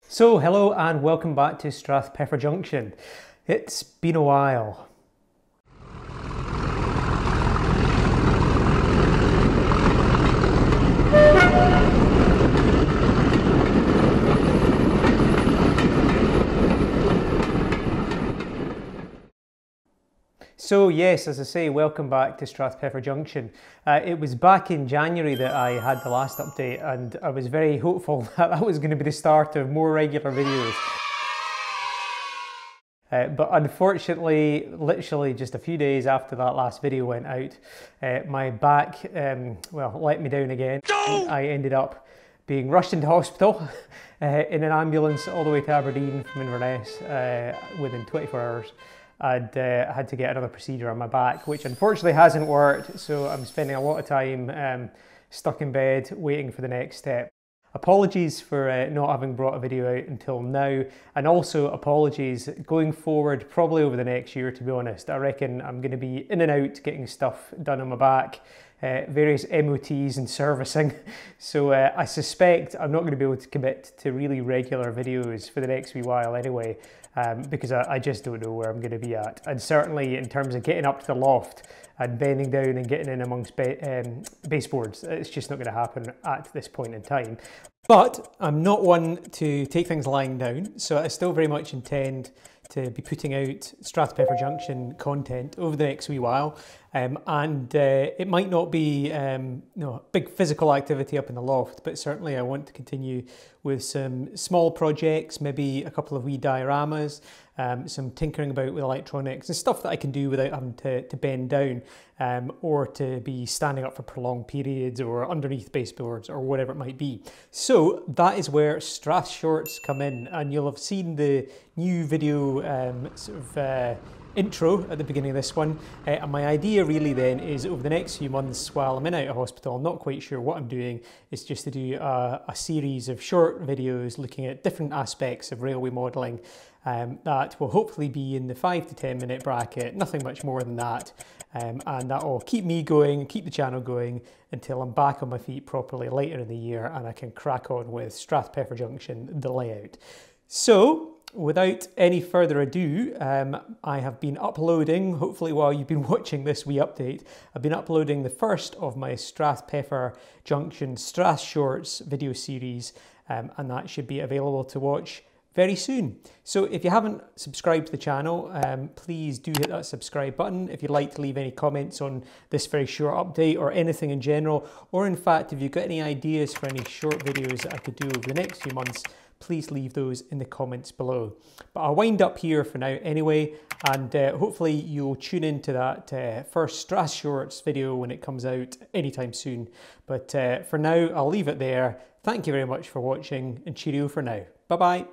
So hello and welcome back to Strathpeffer Junction. It's been a while. So yes, as I say, welcome back to Strathpeffer Junction. It was back in January that I had the last update, and I was very hopeful that that was going to be the start of more regular videos. But unfortunately, literally just a few days after that last video went out, my back, let me down again. No! I ended up being rushed into hospital in an ambulance all the way to Aberdeen from Inverness within 24 hours. I'd had to get another procedure on my back, which unfortunately hasn't worked, so I'm spending a lot of time stuck in bed waiting for the next step. Apologies for not having brought a video out until now, and also apologies going forward, probably over the next year, to be honest. I reckon I'm going to be in and out getting stuff done on my back, various MOTs and servicing, so I suspect I'm not going to be able to commit to really regular videos for the next wee while anyway, because I just don't know where I'm going to be at. And certainly in terms of getting up to the loft and bending down and getting in amongst baseboards, it's just not going to happen at this point in time. But I'm not one to take things lying down, so I still very much intend to be putting out Strathpeffer Junction content over the next wee while, and it might not be big physical activity up in the loft, but certainly I want to continue with some small projects, maybe a couple of wee dioramas, some tinkering about with electronics and stuff that I can do without having to bend down or to be standing up for prolonged periods or underneath baseboards or whatever it might be. So that is where Strath Shorts come in, and you'll have seen the new video intro at the beginning of this one, and my idea really then is over the next few months while I'm in and out of hospital, I'm not quite sure what I'm doing, is just to do a series of short videos looking at different aspects of railway modelling that will hopefully be in the 5 to 10 minute bracket, nothing much more than that, and that will keep me going, keep the channel going until I'm back on my feet properly later in the year and I can crack on with Strathpeffer Junction, the layout. So without any further ado, I have been uploading, hopefully while you've been watching this wee update, I've been uploading the first of my Strathpeffer Junction Strath Shorts video series, and that should be available to watch very soon. So if you haven't subscribed to the channel, please do hit that subscribe button. If you'd like to leave any comments on this very short update or anything in general, or in fact if you've got any ideas for any short videos that I could do over the next few months, please leave those in the comments below. But I'll wind up here for now anyway, and hopefully you'll tune into that first Strath Shorts video when it comes out anytime soon. But for now, I'll leave it there. Thank you very much for watching, and cheerio for now. Bye-bye.